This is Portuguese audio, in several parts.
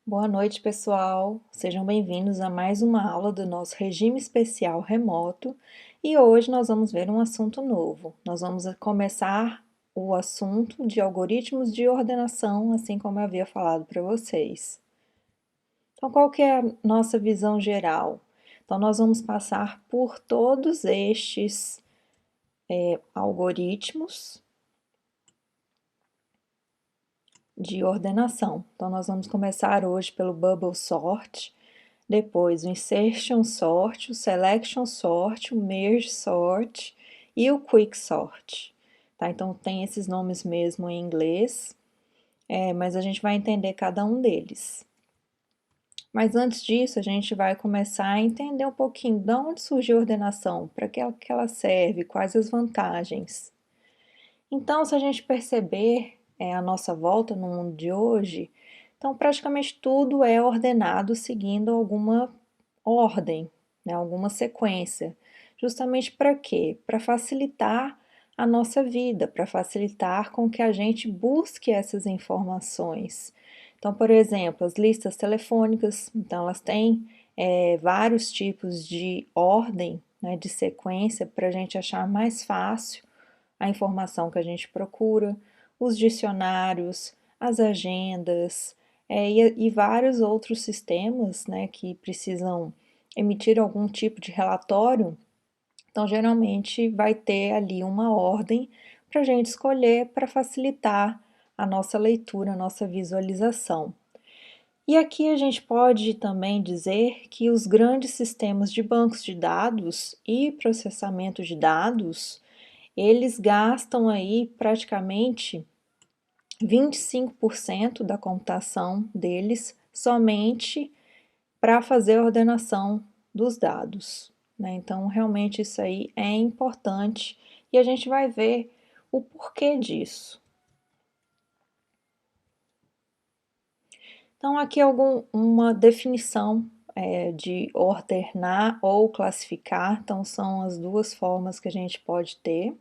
Boa noite, pessoal. Sejam bem-vindos a mais uma aula do nosso regime especial remoto e hoje nós vamos ver um assunto novo. Nós vamos começar o assunto de algoritmos de ordenação, assim como eu havia falado para vocês. Então, qual que é a nossa visão geral? Então, nós vamos passar por todos estes algoritmos de ordenação. Então, nós vamos começar hoje pelo Bubble Sort, depois o Insertion Sort, o Selection Sort, o Merge Sort e o Quick Sort. Tá? Então, tem esses nomes mesmo em inglês, mas a gente vai entender cada um deles. Mas antes disso, a gente vai começar a entender um pouquinho de onde surgiu a ordenação, para que ela serve, quais as vantagens. Então, se a gente perceber a nossa volta no mundo de hoje, então praticamente tudo é ordenado seguindo alguma ordem, né, alguma sequência. Justamente para quê? Para facilitar a nossa vida, para facilitar com que a gente busque essas informações. Então, por exemplo, as listas telefônicas, então elas têm vários tipos de ordem, né, de sequência, para a gente achar mais fácil a informação que a gente procura, os dicionários, as agendas e vários outros sistemas, né, que precisam emitir algum tipo de relatório. Então, geralmente vai ter ali uma ordem para a gente escolher para facilitar a nossa leitura, a nossa visualização. E aqui a gente pode também dizer que os grandes sistemas de bancos de dados e processamento de dados eles gastam aí praticamente 25% da computação deles somente para fazer a ordenação dos dados, né? Então, realmente isso aí é importante e a gente vai ver o porquê disso. Então, aqui uma definição de ordenar ou classificar, então são as duas formas que a gente pode ter.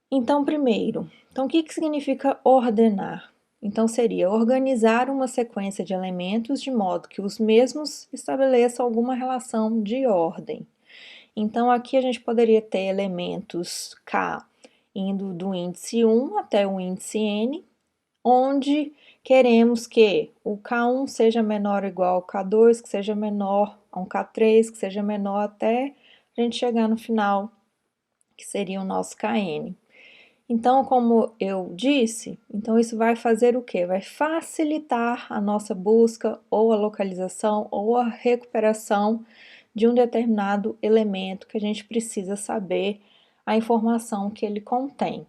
Então, primeiro, o que significa ordenar? Então, seria organizar uma sequência de elementos de modo que os mesmos estabeleçam alguma relação de ordem. Então, aqui a gente poderia ter elementos K indo do índice 1 até o índice N, onde queremos que o K1 seja menor ou igual ao K2, que seja menor a um K3, que seja menor até a gente chegar no final, que seria o nosso Kn. Então, como eu disse, então isso vai fazer o quê? Vai facilitar a nossa busca ou a localização ou a recuperação de um determinado elemento que a gente precisa saber a informação que ele contém.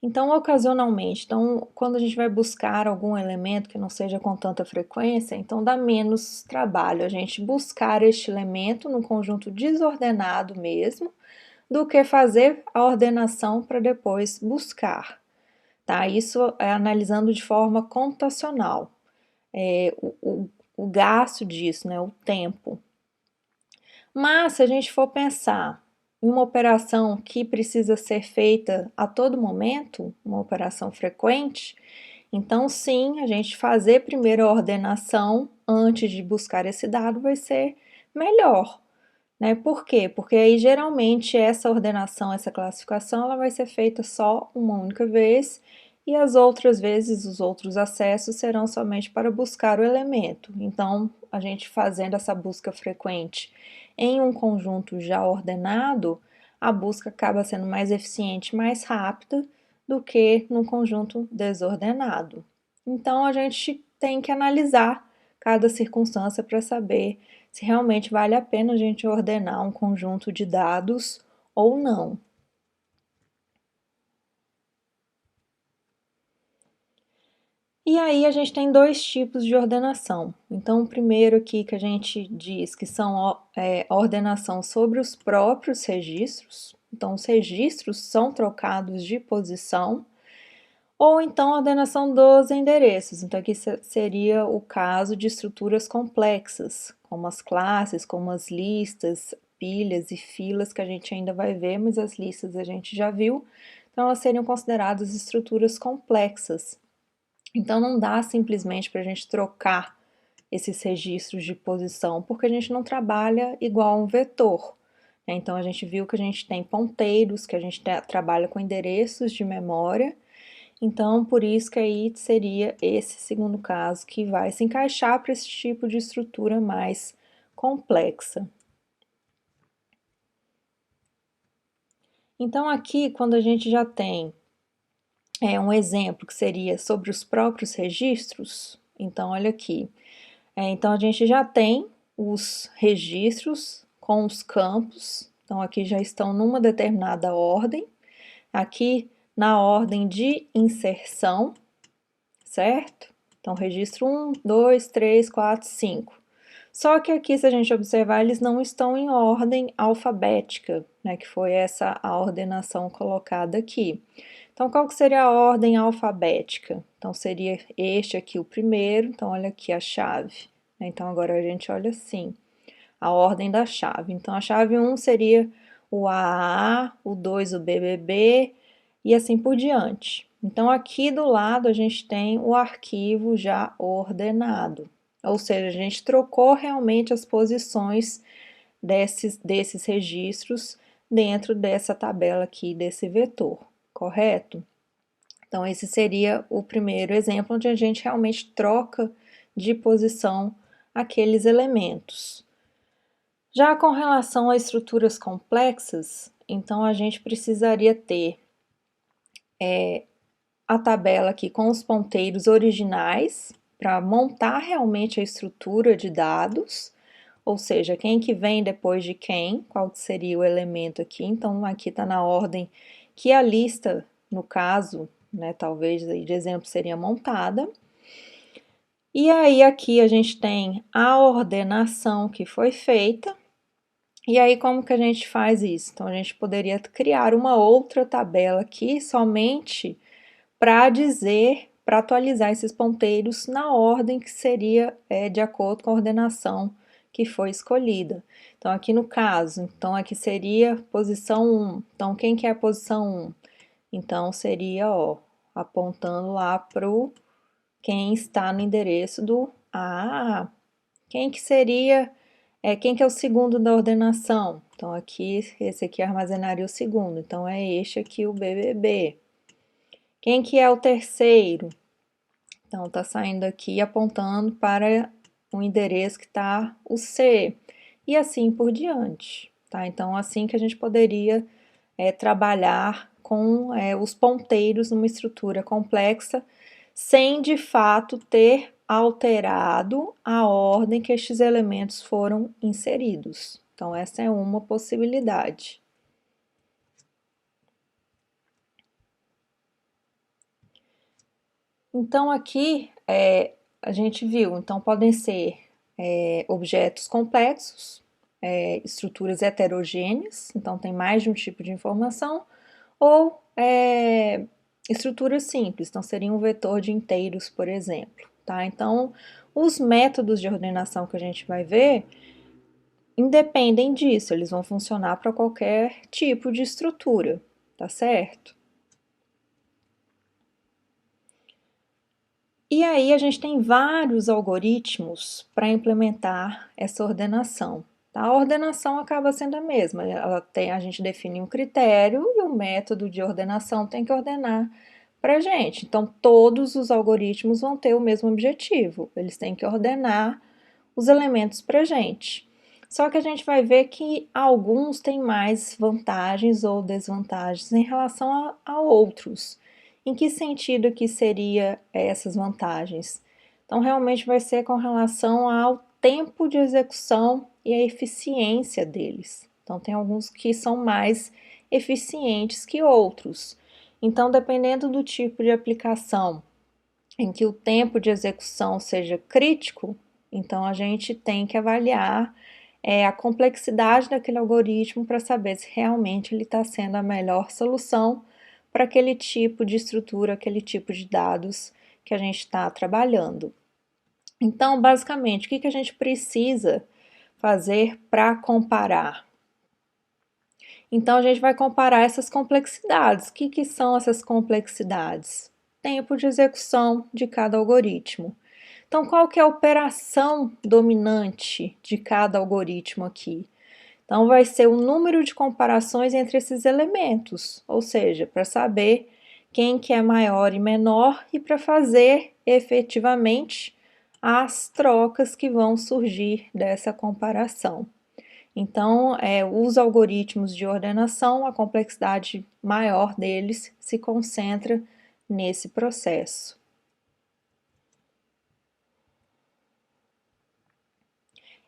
Então, ocasionalmente, quando a gente vai buscar algum elemento que não seja com tanta frequência, então dá menos trabalho a gente buscar este elemento num conjunto desordenado mesmo, do que fazer a ordenação para depois buscar, tá? Isso é analisando de forma computacional, o gasto disso, né, o tempo. Mas se a gente for pensar em uma operação que precisa ser feita a todo momento, uma operação frequente, então sim, a gente fazer primeiro a ordenação antes de buscar esse dado vai ser melhor, né? Por quê? Porque aí geralmente essa ordenação, essa classificação, ela vai ser feita só uma única vez e as outras vezes os outros acessos serão somente para buscar o elemento. Então, a gente fazendo essa busca frequente em um conjunto já ordenado, a busca acaba sendo mais eficiente, mais rápida do que num conjunto desordenado. Então, a gente tem que analisar cada circunstância para saber se realmente vale a pena a gente ordenar um conjunto de dados ou não. E aí a gente tem dois tipos de ordenação. Então, o primeiro aqui que a gente diz que são a ordenação sobre os próprios registros. Então, os registros são trocados de posição. Ou então a ordenação dos endereços. Então, aqui seria o caso de estruturas complexas, como as classes, como as listas, pilhas e filas, que a gente ainda vai ver, mas as listas a gente já viu. então elas seriam consideradas estruturas complexas. Então não dá simplesmente para a gente trocar esses registros de posição, porque a gente não trabalha igual um vetor. Então a gente viu que a gente tem ponteiros, que a gente trabalha com endereços de memória, então por isso que aí seria esse segundo caso que vai se encaixar para esse tipo de estrutura mais complexa. Então aqui, quando a gente já tem um exemplo que seria sobre os próprios registros, então olha aqui, então a gente já tem os registros com os campos, então aqui já estão numa determinada ordem, aqui na ordem de inserção, certo? Então registro 1, 2, 3, 4, 5. Só que aqui, se a gente observar, eles não estão em ordem alfabética, né, que foi essa a ordenação colocada aqui. Então, qual que seria a ordem alfabética? Então, seria este aqui o primeiro, então olha aqui a chave. Então, agora a gente olha assim, a ordem da chave. Então, a chave 1 seria o AAA, o 2 o BBB e assim por diante. Então, aqui do lado a gente tem o arquivo já ordenado. Ou seja, a gente trocou realmente as posições desses registros dentro dessa tabela aqui, desse vetor, correto? Então, esse seria o primeiro exemplo onde a gente realmente troca de posição aqueles elementos. Já com relação a estruturas complexas, então a gente precisaria ter a tabela aqui com os ponteiros originais para montar realmente a estrutura de dados, ou seja, quem que vem depois de quem, qual que seria o elemento aqui. Então, aqui está na ordem que a lista, no caso, né, talvez de exemplo, seria montada. E aí, aqui a gente tem a ordenação que foi feita. E aí, como que a gente faz isso? Então, a gente poderia criar uma outra tabela aqui somente para dizer, para atualizar esses ponteiros na ordem que seria de acordo com a ordenação que foi escolhida. Então, aqui no caso, então aqui seria posição 1. Então, quem que é a posição 1? Então, seria, ó, apontando lá para quem está no endereço do AAA. Quem que seria, quem que é o segundo da ordenação? Então, aqui, esse aqui armazenaria o segundo. Então, é este aqui, o BBB. Quem que é o terceiro? Então, tá saindo aqui apontando para o endereço que está o C, e assim por diante, tá? Então, assim que a gente poderia trabalhar com os ponteiros numa estrutura complexa, sem de fato ter alterado a ordem que estes elementos foram inseridos. Então, essa é uma possibilidade. Então, aqui a gente viu, então podem ser objetos complexos, estruturas heterogêneas, então tem mais de um tipo de informação, ou estruturas simples, então seria um vetor de inteiros, por exemplo, tá? Então, os métodos de ordenação que a gente vai ver independem disso, eles vão funcionar para qualquer tipo de estrutura, tá certo? E aí a gente tem vários algoritmos para implementar essa ordenação. Tá? A ordenação acaba sendo a mesma, a gente define um critério e o método de ordenação tem que ordenar para a gente. Então, todos os algoritmos vão ter o mesmo objetivo, eles têm que ordenar os elementos para a gente. Só que a gente vai ver que alguns têm mais vantagens ou desvantagens em relação a outros. Em que sentido que seria essas vantagens? Então, realmente vai ser com relação ao tempo de execução e a eficiência deles. Então, tem alguns que são mais eficientes que outros. Então, dependendo do tipo de aplicação em que o tempo de execução seja crítico, então a gente tem que avaliar a complexidade daquele algoritmo para saber se realmente ele está sendo a melhor solução para aquele tipo de estrutura, aquele tipo de dados que a gente está trabalhando. Então, basicamente, o que a gente precisa fazer para comparar? Então, a gente vai comparar essas complexidades. O que são essas complexidades? Tempo de execução de cada algoritmo. Então, qual que é a operação dominante de cada algoritmo aqui? Então, vai ser o número de comparações entre esses elementos, ou seja, para saber quem que é maior e menor e para fazer efetivamente as trocas que vão surgir dessa comparação. Então, os algoritmos de ordenação, a complexidade maior deles se concentra nesse processo.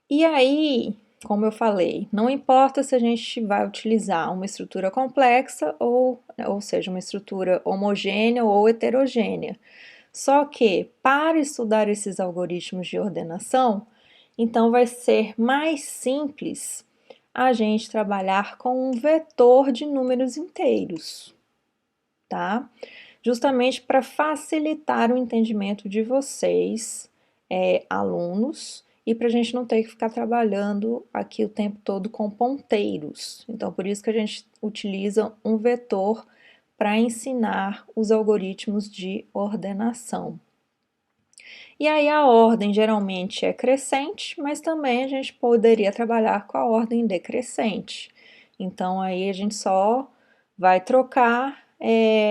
E aí, como eu falei, não importa se a gente vai utilizar uma estrutura complexa ou seja, uma estrutura homogênea ou heterogênea. Só que, para estudar esses algoritmos de ordenação, então vai ser mais simples a gente trabalhar com um vetor de números inteiros, tá? Justamente para facilitar o entendimento de vocês, alunos, e para a gente não ter que ficar trabalhando aqui o tempo todo com ponteiros. Então, por isso que a gente utiliza um vetor para ensinar os algoritmos de ordenação. E aí a ordem geralmente é crescente, mas também a gente poderia trabalhar com a ordem decrescente. Então aí a gente só vai trocar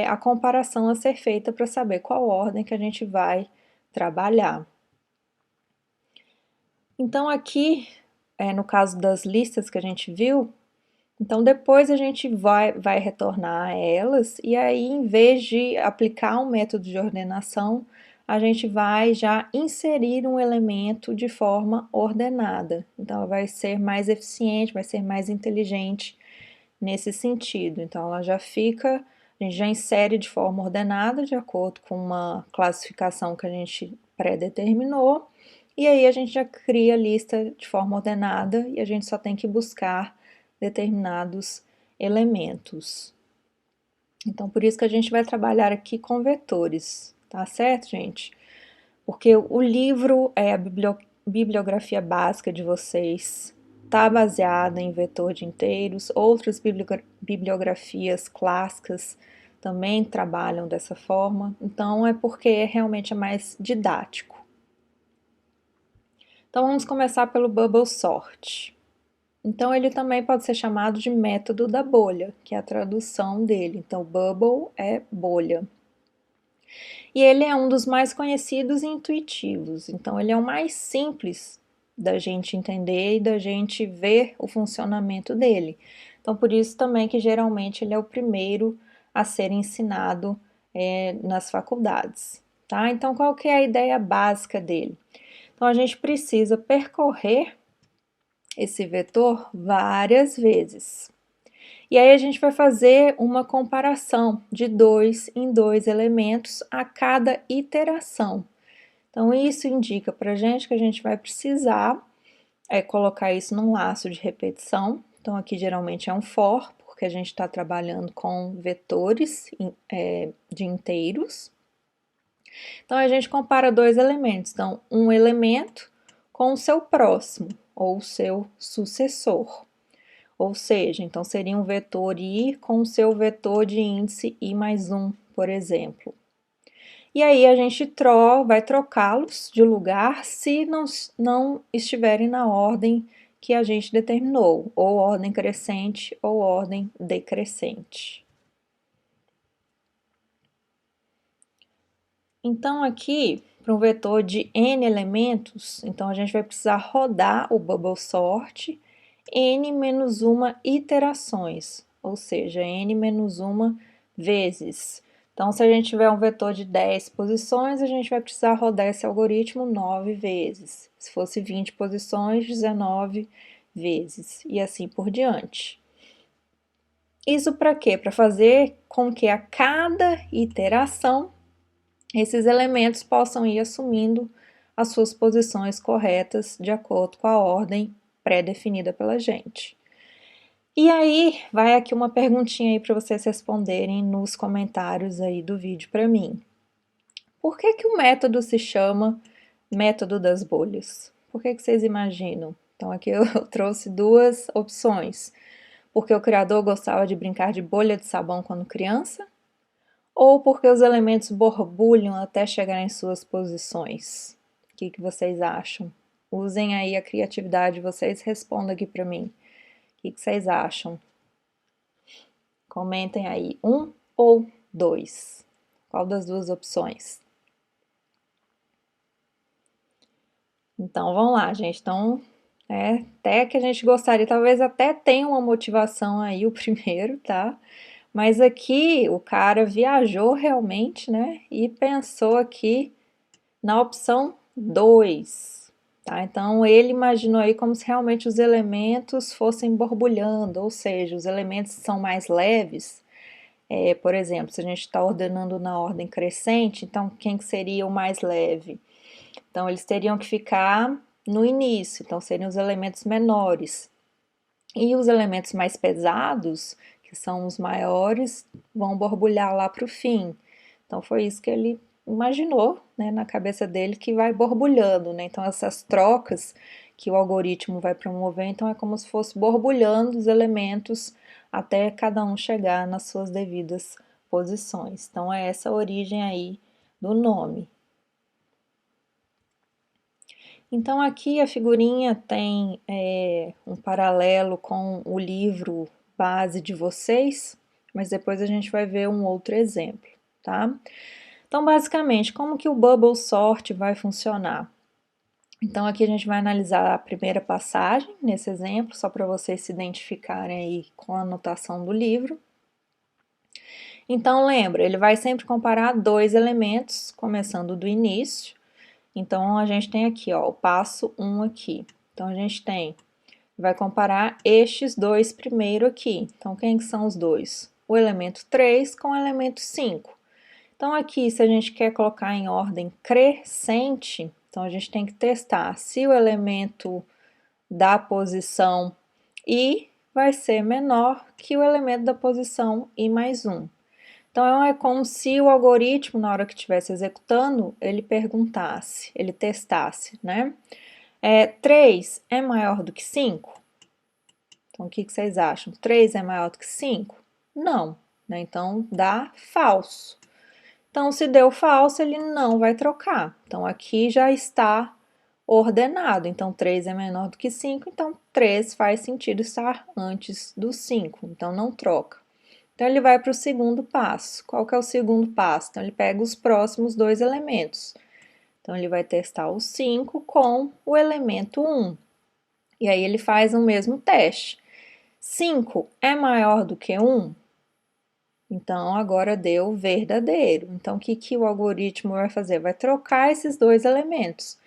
a comparação a ser feita para saber qual ordem que a gente vai trabalhar. Então aqui, no caso das listas que a gente viu, então depois a gente vai retornar a elas e aí em vez de aplicar um método de ordenação, a gente vai já inserir um elemento de forma ordenada. Então ela vai ser mais eficiente, vai ser mais inteligente nesse sentido. Então ela já fica, a gente já insere de forma ordenada, de acordo com uma classificação que a gente pré-determinou, e aí a gente já cria a lista de forma ordenada e a gente só tem que buscar determinados elementos. Então, por isso que a gente vai trabalhar aqui com vetores, tá certo, gente? Porque o livro, a bibliografia básica de vocês, está baseada em vetor de inteiros, outras bibliografias clássicas também trabalham dessa forma, então é porque realmente é mais didático. Então vamos começar pelo Bubble Sort. Então ele também pode ser chamado de método da bolha, que é a tradução dele. Então bubble é bolha. E ele é um dos mais conhecidos e intuitivos. Então ele é o mais simples da gente entender e da gente ver o funcionamento dele. Então por isso também que geralmente ele é o primeiro a ser ensinado nas faculdades, tá? Então qual que é a ideia básica dele? Então a gente precisa percorrer esse vetor várias vezes. E aí a gente vai fazer uma comparação de 2 em 2 elementos a cada iteração. Então isso indica para a gente que a gente vai precisar colocar isso num laço de repetição. Então aqui geralmente é um for, porque a gente está trabalhando com vetores de inteiros. Então a gente compara dois elementos. Então um elemento com o seu próximo ou o seu sucessor. Ou seja, então seria um vetor i com o seu vetor de índice i mais 1, por exemplo. E aí a gente vai trocá-los de lugar se não estiverem na ordem que a gente determinou, ou ordem crescente ou ordem decrescente. Então aqui, para um vetor de n elementos, então a gente vai precisar rodar o bubble sort n menos uma iterações, ou seja, n menos uma vezes. Então, se a gente tiver um vetor de 10 posições, a gente vai precisar rodar esse algoritmo 9 vezes. Se fosse 20 posições, 19 vezes, e assim por diante. Isso para quê? Para fazer com que a cada iteração esses elementos possam ir assumindo as suas posições corretas de acordo com a ordem pré-definida pela gente. E aí, vai aqui uma perguntinha aí para vocês responderem nos comentários aí do vídeo para mim. Por que que o método se chama método das bolhas? Por que que vocês imaginam? Então aqui eu trouxe duas opções. porque o criador gostava de brincar de bolha de sabão quando criança? Ou porque os elementos borbulham até chegar em suas posições? O que vocês acham? Usem aí a criatividade de vocês, respondam aqui para mim. O que vocês acham? Comentem aí, 1 ou 2? Qual das duas opções? Então, vamos lá, gente. Então, até que a gente gostaria, talvez até tenha uma motivação aí, o primeiro, tá? Mas aqui o cara viajou realmente, né? E pensou aqui na opção 2, tá? Então, ele imaginou aí como se realmente os elementos fossem borbulhando, ou seja, os elementos são mais leves. Por exemplo, se a gente está ordenando na ordem crescente, então quem que seria o mais leve? Então, eles teriam que ficar no início, então seriam os elementos menores. E os elementos mais pesados, que são os maiores, vão borbulhar lá para o fim. Então, foi isso que ele imaginou, né, na cabeça dele, que vai borbulhando, né? Então, essas trocas que o algoritmo vai promover, então é como se fosse borbulhando os elementos até cada um chegar nas suas devidas posições. Então, é essa a origem aí do nome. Então, aqui a figurinha tem um paralelo com o livro base de vocês, mas depois a gente vai ver um outro exemplo, tá? Então, basicamente, como que o Bubble Sort vai funcionar? Então, aqui a gente vai analisar a primeira passagem, nesse exemplo, só para vocês se identificarem aí com a anotação do livro. Então, lembra, ele vai sempre comparar dois elementos, começando do início. Então, a gente tem aqui, ó, o passo 1 aqui. Então, a gente vai comparar estes dois primeiro aqui. Então, quem que são os dois? O elemento 3 com o elemento 5. Então, aqui, se a gente quer colocar em ordem crescente, então a gente tem que testar se o elemento da posição I vai ser menor que o elemento da posição I mais 1. Então, é como se o algoritmo, na hora que estivesse executando, ele perguntasse, ele testasse, né? 3 é maior do que 5? Então, o que vocês acham? 3 é maior do que 5? Não, né? Então, dá falso. Então, se deu falso, ele não vai trocar. Então, aqui já está ordenado. Então, 3 é menor do que 5, então 3 faz sentido estar antes do 5, então não troca. Então, ele vai para o segundo passo. Qual que é o segundo passo? Então, ele pega os próximos dois elementos. Então, ele vai testar o 5 com o elemento 1. E aí, ele faz o mesmo teste. 5 é maior do que 1? Então, agora deu verdadeiro. Então, o que o algoritmo vai fazer? Vai trocar esses dois elementos.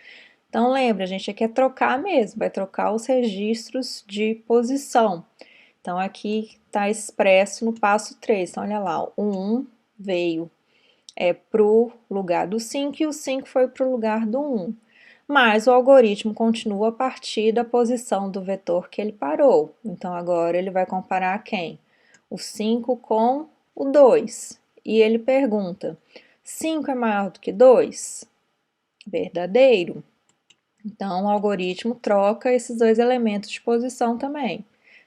Então, lembra, a gente quer trocar mesmo, vai trocar os registros de posição. Então, aqui está expresso no passo 3. Então, olha lá, o 1 veio para o lugar do 5 e o 5 foi para o lugar do 1. Mas o algoritmo continua a partir da posição do vetor que ele parou. Então, agora ele vai comparar quem? O 5 com o 2. E ele pergunta, 5 é maior do que 2? Verdadeiro. Então, o algoritmo troca esses dois elementos de posição também.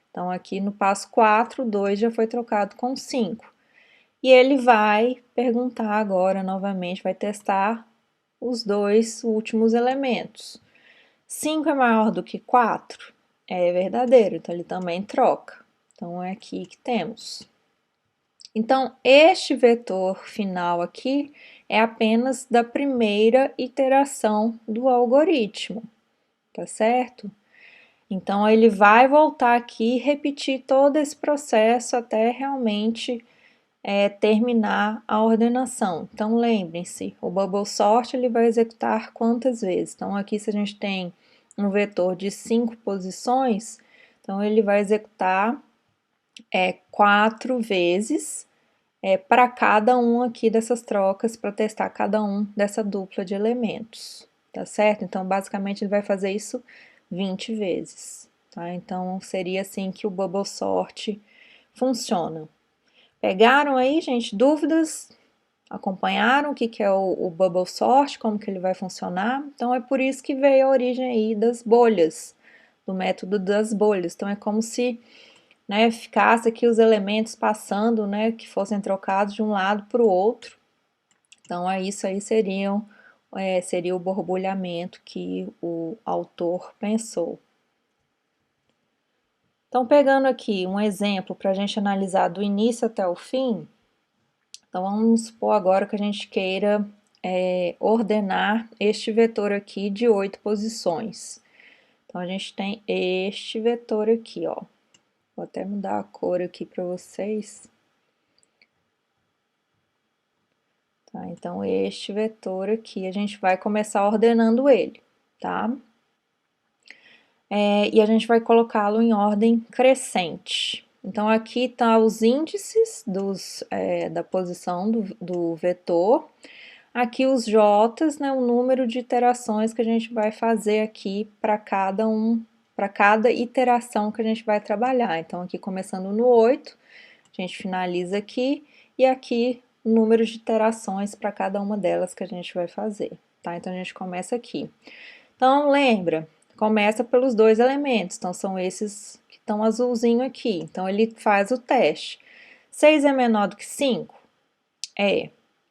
Então, aqui no passo 4, 2 já foi trocado com 5. E ele vai perguntar agora novamente, vai testar os dois últimos elementos. 5 é maior do que 4? É verdadeiro, então ele também troca. Então, é aqui que temos. Então, este vetor final aqui é apenas da primeira iteração do algoritmo, tá certo? Então, ele vai voltar aqui e repetir todo esse processo até realmente terminar a ordenação. Então, lembrem-se, o bubble sort ele vai executar quantas vezes? Então, aqui se a gente tem um vetor de 5 posições, então ele vai executar 4 vezes para cada um aqui dessas trocas, para testar cada um dessa dupla de elementos, tá certo? Então, basicamente, ele vai fazer isso 20 vezes, tá? Então, seria assim que o bubble sort funciona. Pegaram aí, gente, dúvidas? Acompanharam o que é o bubble sort, como que ele vai funcionar? Então, é por isso que veio a origem aí das bolhas, do método das bolhas. Então, é como se né, ficasse aqui os elementos passando, né, que fossem trocados de um lado para o outro. Então, isso aí seria o borbulhamento que o autor pensou. Então, pegando aqui um exemplo para a gente analisar do início até o fim, então vamos supor agora que a gente queira ordenar este vetor aqui de 8 posições. Então, a gente tem este vetor aqui, ó. Vou até mudar a cor aqui para vocês. Tá, então, este vetor aqui, a gente vai começar ordenando ele, tá? E a gente vai colocá-lo em ordem crescente. Então, aqui tá os índices da posição do vetor. Aqui os J's, né, o número de iterações que a gente vai fazer aqui para cada iteração que a gente vai trabalhar. Então, aqui começando no 8, a gente finaliza aqui, e aqui o número de iterações para cada uma delas que a gente vai fazer, tá? Então, a gente começa aqui. Então, lembra, começa pelos 2 elementos, então são esses que estão azulzinho aqui. Então, ele faz o teste. 6 é menor do que 5?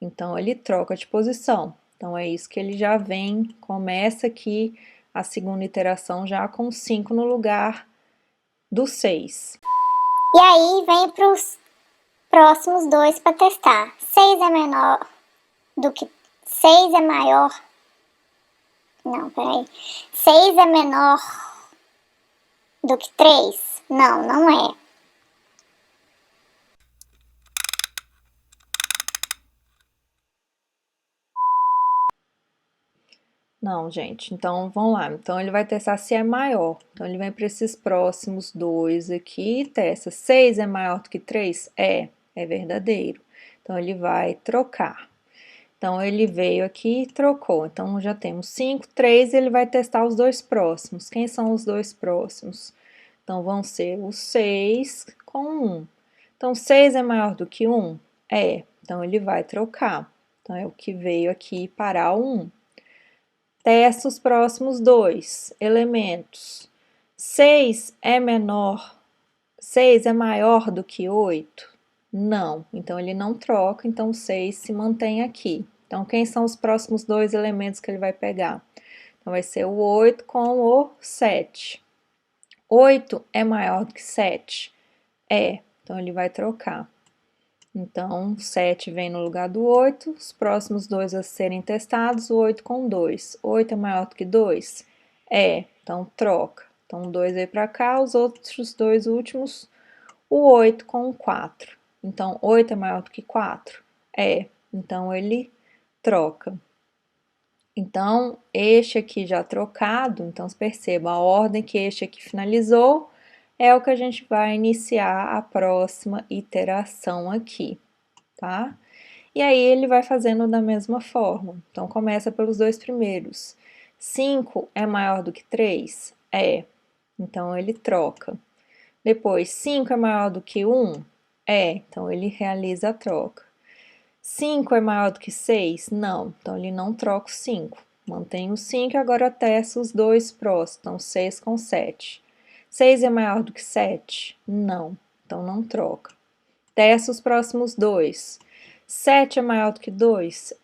Então, ele troca de posição. Então, é isso que ele já vem, começa aqui a segunda iteração já com 5 no lugar do 6. E aí, vem para os próximos 2 para testar. 6 é menor do que... 6 é maior... Não, peraí. 6 é menor do que 3? Não, não é. Não, gente, então vamos lá. Então, ele vai testar se é maior. Então, ele vem para esses próximos 2 aqui e testa. 6 é maior do que 3? É verdadeiro. Então, ele vai trocar. Então, ele veio aqui e trocou. Então, já temos 5, 3, ele vai testar os 2 próximos. Quem são os 2 próximos? Então, vão ser o 6 com 1. Então, 6 é maior do que 1? Então, ele vai trocar. Então, é o que veio aqui para o 1. Testa os próximos 2 elementos. 6 é maior do que 8? Não. Então, ele não troca, então o 6 se mantém aqui. Então, quem são os próximos 2 elementos que ele vai pegar? Então, vai ser o 8 com o 7. 8 é maior do que 7? Então, ele vai trocar. Então, 7 vem no lugar do 8, os próximos 2 a serem testados, o 8 com 2. 8 é maior do que 2? Então troca. Então, 2 veio para cá, os outros 2 últimos, o 8 com 4. Então, 8 é maior do que 4? Então ele troca. Então, este aqui já trocado, então perceba, a ordem que este aqui finalizou é o que a gente vai iniciar a próxima iteração aqui, tá? E aí, ele vai fazendo da mesma forma. Então, começa pelos 2 primeiros. 5 é maior do que 3? Então, ele troca. Depois, 5 é maior do que 1? Então, ele realiza a troca. 5 é maior do que 6? Não. Então, ele não troca o 5. Mantém o 5 e agora testa os 2 próximos. Então, 6 com 7. 6 é maior do que 7? Não. Então, não troca. Testa os próximos 2. 7 é maior do que 2?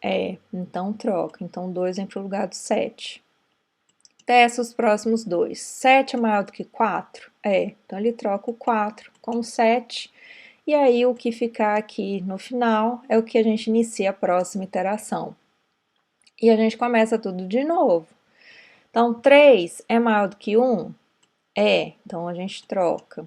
Então troca. Então, 2 vem para o lugar do 7. Testa os próximos 2. 7 é maior do que 4? Então ele troca o 4 com o 7. E aí, o que ficar aqui no final é o que a gente inicia a próxima iteração. E a gente começa tudo de novo. Então, 3 é maior do que 1? Então a gente troca.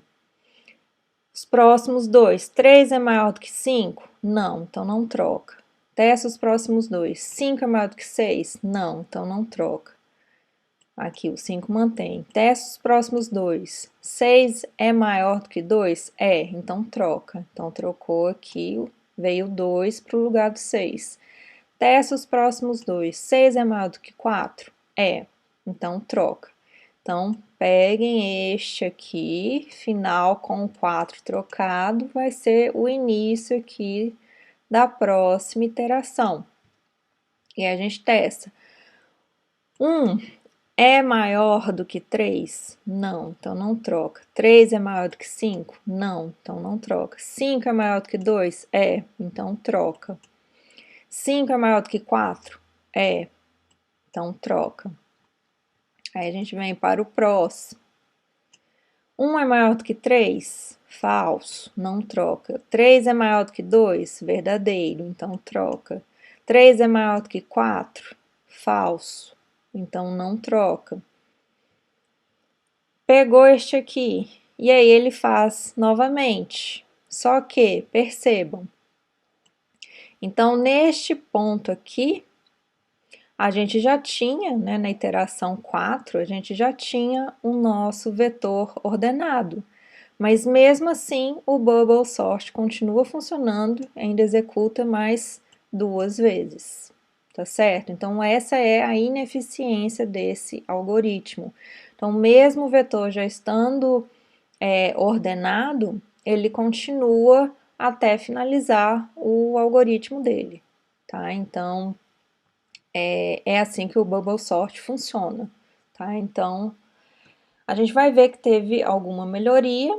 Os próximos 2, 3 é maior do que 5? Não, então não troca. Testa os próximos 2, 5 é maior do que 6? Não, então não troca. Aqui o 5 mantém. Testa os próximos 2, 6 é maior do que 2? Então troca. Então trocou aqui, veio 2 para o lugar do 6. Testa os próximos 2, 6 é maior do que 4? Então troca. Então, peguem este aqui, final com o 4 trocado, vai ser o início aqui da próxima iteração. E a gente testa. 1 é maior do que 3? Não, então não troca. 3 é maior do que 5? Não, então não troca. 5 é maior do que 2? É, então troca. 5 é maior do que 4? É, então troca. Aí a gente vem para o próximo. 1 é maior do que 3? Falso, não troca. 3 é maior do que 2? Verdadeiro, então troca. 3 é maior do que 4? Falso, então não troca. Pegou este aqui, e aí ele faz novamente. Só que, percebam, então neste ponto aqui, a gente já tinha, né, na iteração 4, a gente já tinha o nosso vetor ordenado. Mas mesmo assim, o bubble sort continua funcionando, ainda executa mais 2 vezes, tá certo? Então, essa é a ineficiência desse algoritmo. Então, mesmo o vetor já estando ordenado, ele continua até finalizar o algoritmo dele, tá? Então, é assim que o bubble sort funciona, tá? Então, a gente vai ver que teve alguma melhoria,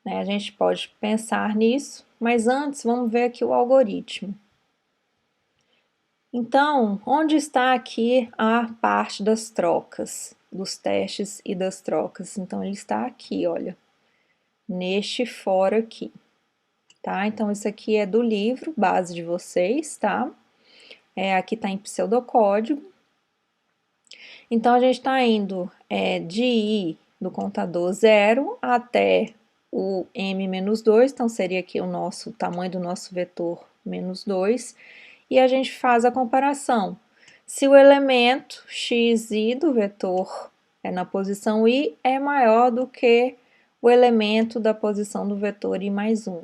né? A gente pode pensar nisso, mas antes vamos ver aqui o algoritmo. Então, onde está aqui a parte das trocas, dos testes e das trocas? Então, ele está aqui, olha, neste for aqui, tá? Então, isso aqui é do livro base de vocês, tá? Aqui tá em pseudocódigo. Então, a gente está indo de I do contador 0 até o m-2, então seria aqui o tamanho do nosso vetor menos 2, e a gente faz a comparação. Se o elemento xi do vetor na posição i é maior do que o elemento da posição do vetor i mais 1.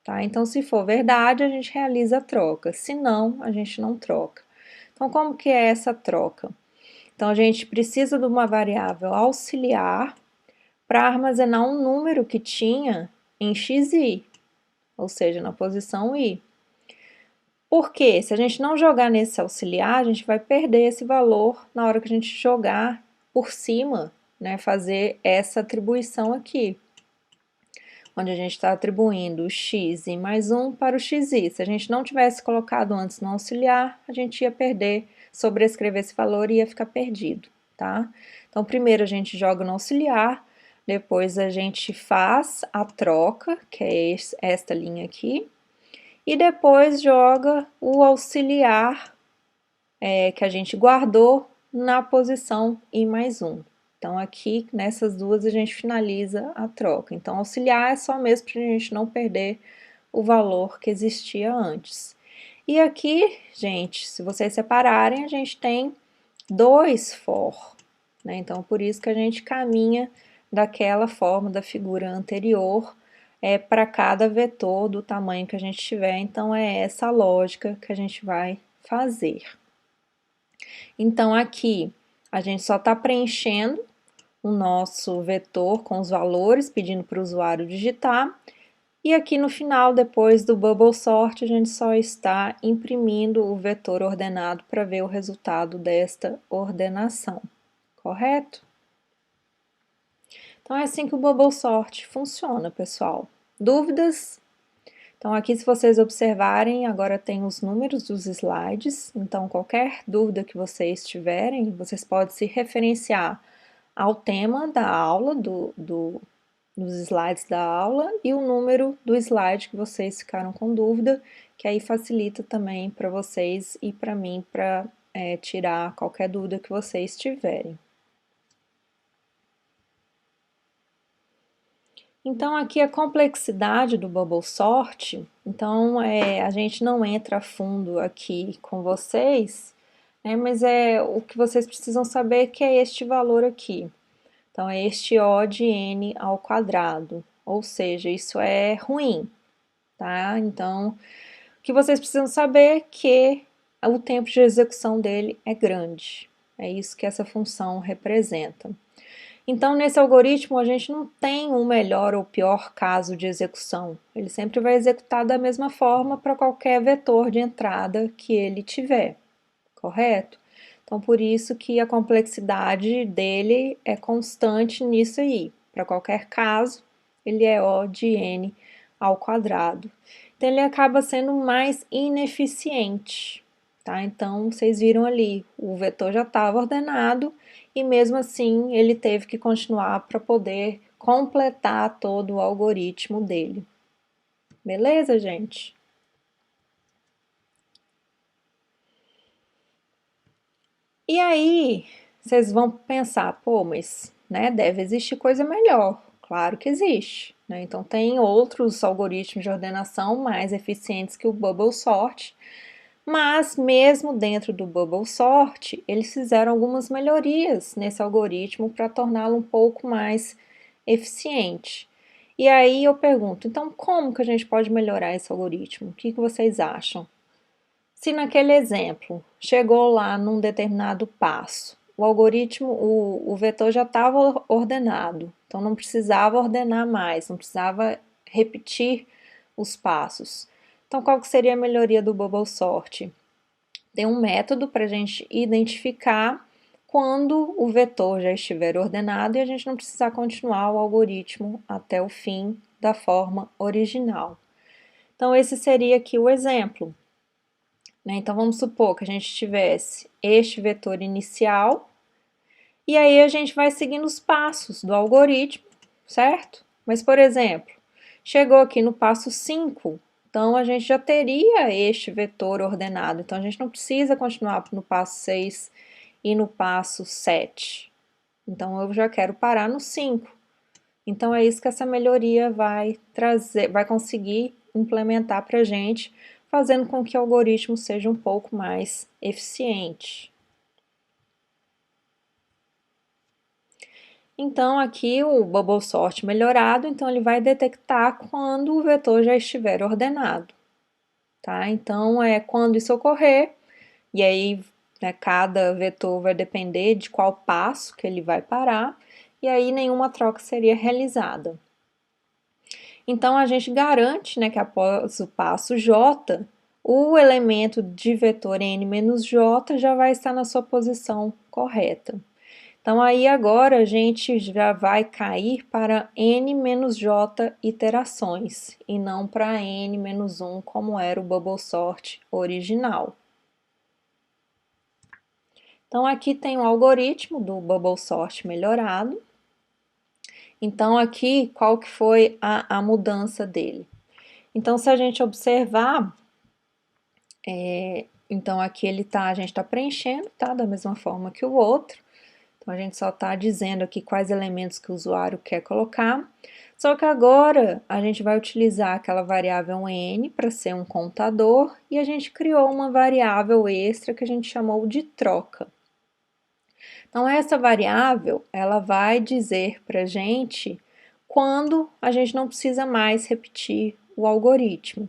Tá? Então, se for verdade, a gente realiza a troca, se não, a gente não troca. Então, como que é essa troca? Então, a gente precisa de uma variável auxiliar para armazenar um número que tinha em xi, ou seja, na posição i. Porque se a gente não jogar nesse auxiliar, a gente vai perder esse valor na hora que a gente jogar por cima, né, fazer essa atribuição aqui, onde a gente está atribuindo o xi mais 1 para o xi. Se a gente não tivesse colocado antes no auxiliar, a gente ia perder, sobrescrever esse valor e ia ficar perdido, tá? Então, primeiro a gente joga no auxiliar, depois a gente faz a troca, que é esta linha aqui, e depois joga o auxiliar que a gente guardou na posição i mais 1. Então, aqui, nessas duas, a gente finaliza a troca. Então, auxiliar é só mesmo para a gente não perder o valor que existia antes. E aqui, gente, se vocês separarem, a gente tem 2 for, né? Então, por isso que a gente caminha daquela forma da figura anterior, para cada vetor do tamanho que a gente tiver. Então, é essa a lógica que a gente vai fazer. Então, aqui a gente só está preenchendo o nosso vetor com os valores, pedindo para o usuário digitar. E aqui no final, depois do bubble sort, a gente só está imprimindo o vetor ordenado para ver o resultado desta ordenação, correto? Então, é assim que o bubble sort funciona, pessoal. Dúvidas? Então, aqui, se vocês observarem, agora tem os números dos slides. Então, qualquer dúvida que vocês tiverem, vocês podem se referenciar ao tema da aula, dos slides da aula, e o número do slide que vocês ficaram com dúvida, que aí facilita também para vocês e para mim para tirar qualquer dúvida que vocês tiverem. Então, aqui a complexidade do bubble sort, então a gente não entra a fundo aqui com vocês, né, mas o que vocês precisam saber que é este valor aqui. Então, é este O de n ao quadrado, ou seja, isso é ruim, tá? Então, o que vocês precisam saber é que o tempo de execução dele é grande, é isso que essa função representa. Então, nesse algoritmo, a gente não tem um melhor ou pior caso de execução. Ele sempre vai executar da mesma forma para qualquer vetor de entrada que ele tiver, correto? Então, por isso que a complexidade dele é constante nisso aí. Para qualquer caso, ele é O de N ao quadrado. Então, ele acaba sendo mais ineficiente, tá? Então, vocês viram ali, o vetor já estava ordenado e mesmo assim ele teve que continuar para poder completar todo o algoritmo dele. Beleza, gente? E aí, vocês vão pensar, pô, mas né, deve existir coisa melhor. Claro que existe, né? Então tem outros algoritmos de ordenação mais eficientes que o Bubble Sort, mas mesmo dentro do Bubble Sort, eles fizeram algumas melhorias nesse algoritmo para torná-lo um pouco mais eficiente. E aí eu pergunto, então como que a gente pode melhorar esse algoritmo? O que vocês acham? Se naquele exemplo chegou lá num determinado passo, o algoritmo, o vetor já estava ordenado, então não precisava ordenar mais, não precisava repetir os passos. Então, qual que seria a melhoria do Bubble Sort? Tem um método para a gente identificar quando o vetor já estiver ordenado e a gente não precisar continuar o algoritmo até o fim da forma original. Então, esse seria aqui o exemplo. Então, vamos supor que a gente tivesse este vetor inicial, e aí a gente vai seguindo os passos do algoritmo, certo? Mas, por exemplo, chegou aqui no passo 5, então a gente já teria este vetor ordenado, então a gente não precisa continuar no passo 6 e no passo 7. Então, eu já quero parar no 5. Então, é isso que essa melhoria vai trazer, vai conseguir implementar para a gente, fazendo com que o algoritmo seja um pouco mais eficiente. Então, aqui o Bubble Sort melhorado, então ele vai detectar quando o vetor já estiver ordenado, tá? Então, quando isso ocorrer, e aí né, cada vetor vai depender de qual passo que ele vai parar, e aí nenhuma troca seria realizada. Então, a gente garante né, que após o passo J, o elemento de vetor n menos j já vai estar na sua posição correta. Então, aí agora a gente já vai cair para n menos j iterações, e não para n menos 1, como era o Bubble Sort original. Então, aqui tem o algoritmo do Bubble Sort melhorado. Então, aqui, qual que foi a mudança dele? Então, se a gente observar, então aqui a gente está preenchendo, tá? Da mesma forma que o outro. Então, a gente só está dizendo aqui quais elementos que o usuário quer colocar. Só que agora a gente vai utilizar aquela variável n para ser um contador e a gente criou uma variável extra que a gente chamou de troca. Então, essa variável, ela vai dizer para a gente quando a gente não precisa mais repetir o algoritmo.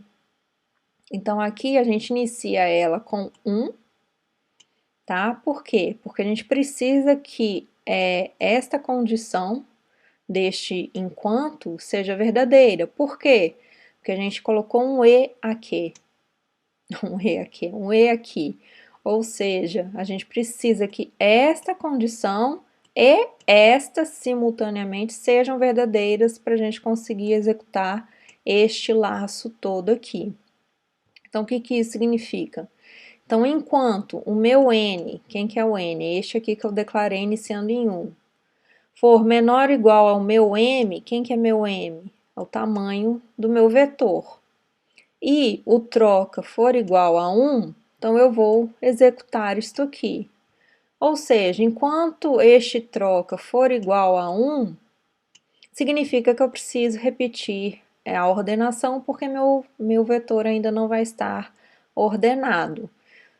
Então, aqui a gente inicia ela com 1, tá? Por quê? Porque a gente precisa que esta condição deste enquanto seja verdadeira. Por quê? Porque a gente colocou um E aqui. Um E aqui. Ou seja, a gente precisa que esta condição e esta simultaneamente sejam verdadeiras para a gente conseguir executar este laço todo aqui. Então, o que isso significa? Então, enquanto o meu n, quem que é o n? Este aqui que eu declarei iniciando em 1, for menor ou igual ao meu m, quem que é meu m? É o tamanho do meu vetor. E o troca for igual a 1, então eu vou executar isto aqui. Ou seja, enquanto este troca for igual a 1, significa que eu preciso repetir a ordenação, porque meu vetor ainda não vai estar ordenado.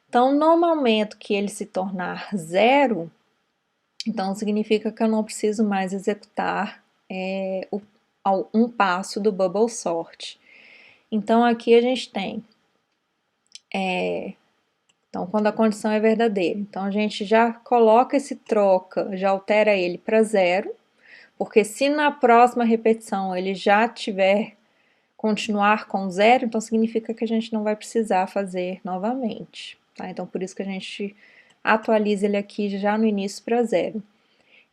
Então, no momento que ele se tornar 0, então significa que eu não preciso mais executar um passo do Bubble Sort. Então, aqui a gente tem então, quando a condição é verdadeira. Então, a gente já coloca esse troca, já altera ele para 0, porque se na próxima repetição ele já tiver continuar com 0, então significa que a gente não vai precisar fazer novamente, tá? Então, por isso que a gente atualiza ele aqui já no início para 0.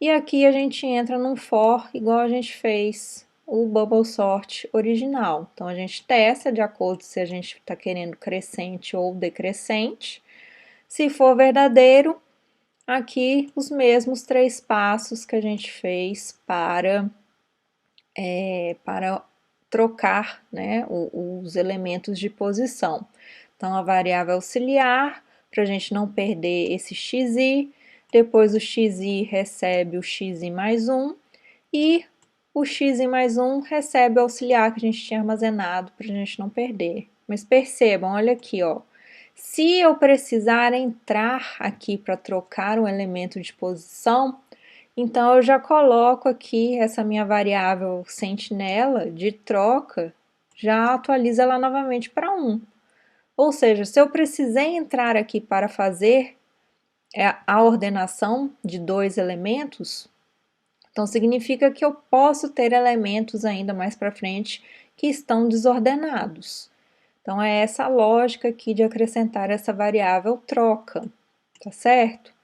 E aqui a gente entra num for igual a gente fez o Bubble Sort original. Então, a gente testa de acordo se a gente está querendo crescente ou decrescente. Se for verdadeiro, aqui os mesmos 3 passos que a gente fez para trocar, né, os elementos de posição. Então, a variável auxiliar, para a gente não perder esse xi, depois o xi recebe o xi mais 1, e o xi mais 1 recebe o auxiliar que a gente tinha armazenado para a gente não perder. Mas percebam, olha aqui, ó. Se eu precisar entrar aqui para trocar um elemento de posição, então eu já coloco aqui essa minha variável sentinela de troca, já atualiza ela novamente para 1. Ou seja, se eu precisei entrar aqui para fazer a ordenação de 2 elementos, então significa que eu posso ter elementos ainda mais para frente que estão desordenados. Então é essa a lógica aqui de acrescentar essa variável troca, tá certo?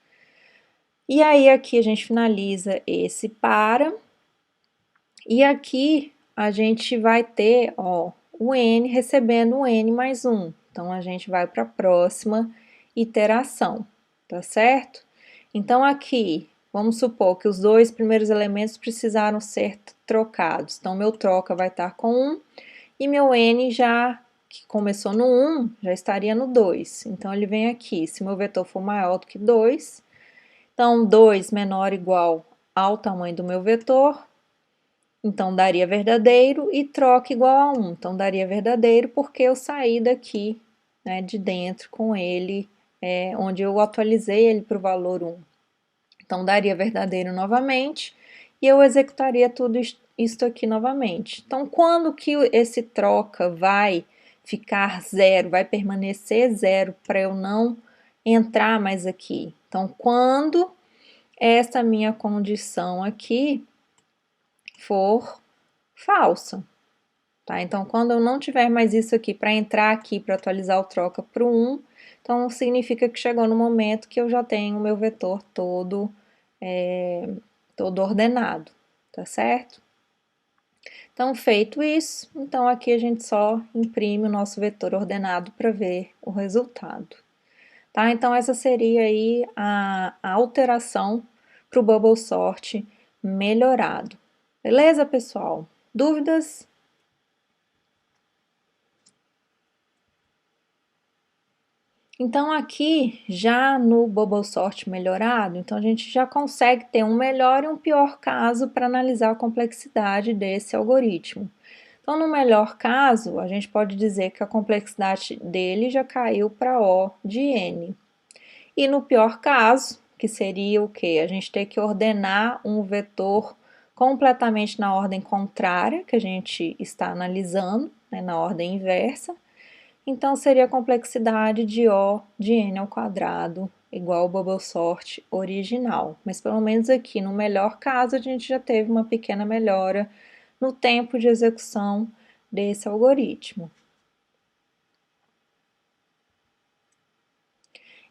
E aí aqui a gente finaliza esse para, e aqui a gente vai ter, ó, o n recebendo o n mais 1. Então, a gente vai para a próxima iteração, tá certo? Então, aqui, vamos supor que os 2 primeiros elementos precisaram ser trocados. Então, meu troca vai estar com 1 e meu n já, que começou no 1, já estaria no 2. Então, ele vem aqui, se meu vetor for maior do que 2, então 2 menor ou igual ao tamanho do meu vetor, então daria verdadeiro, e troca igual a 1, então daria verdadeiro porque eu saí daqui, né, de dentro com ele, onde eu atualizei ele para o valor 1. Então daria verdadeiro novamente, e eu executaria tudo isto aqui novamente. Então, quando que esse troca vai ficar 0, vai permanecer 0 para eu não entrar mais aqui? Então, quando essa minha condição aqui for falsa, tá? Então, quando eu não tiver mais isso aqui para entrar aqui para atualizar o troca para o 1, então significa que chegou no momento que eu já tenho o meu vetor todo, todo ordenado, tá certo? Então, feito isso, então aqui a gente só imprime o nosso vetor ordenado para ver o resultado. Tá? Então, essa seria aí a alteração para o Bubble Sort melhorado. Beleza, pessoal? Dúvidas? Então, aqui, já no Bubble Sort melhorado, então a gente já consegue ter um melhor e um pior caso para analisar a complexidade desse algoritmo. Então, no melhor caso, a gente pode dizer que a complexidade dele já caiu para O de N. E no pior caso, que seria o quê? A gente ter que ordenar um vetor completamente na ordem contrária, que a gente está analisando, né, na ordem inversa. Então, seria a complexidade de O de n ao quadrado igual ao Bubble Sort original. Mas pelo menos aqui, no melhor caso, a gente já teve uma pequena melhora no tempo de execução desse algoritmo.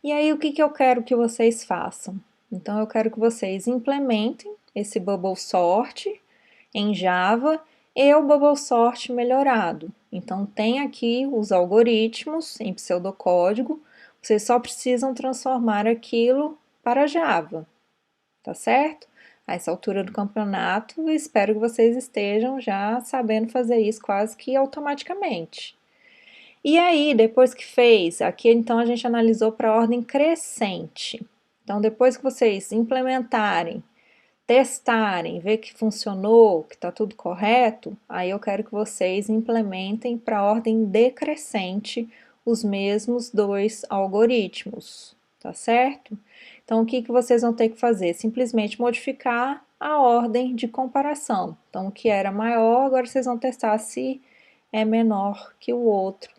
E aí, o que eu quero que vocês façam? Então, eu quero que vocês implementem esse Bubble Sort em Java e o Bubble Sort melhorado. Então, tem aqui os algoritmos em pseudocódigo, vocês só precisam transformar aquilo para Java, tá certo? A essa altura do campeonato, espero que vocês estejam já sabendo fazer isso quase que automaticamente. E aí, depois que fez, aqui então a gente analisou para ordem crescente. Então, depois que vocês implementarem, testarem, ver que funcionou, que está tudo correto, aí eu quero que vocês implementem para ordem decrescente os mesmos 2 algoritmos, tá certo? Então, o que vocês vão ter que fazer? Simplesmente modificar a ordem de comparação. Então, o que era maior, agora vocês vão testar se é menor que o outro,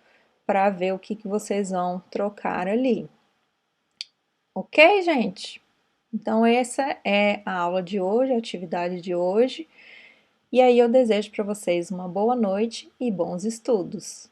para ver o que vocês vão trocar ali. Ok, gente? Então, essa é a aula de hoje, a atividade de hoje. E aí eu desejo para vocês uma boa noite e bons estudos.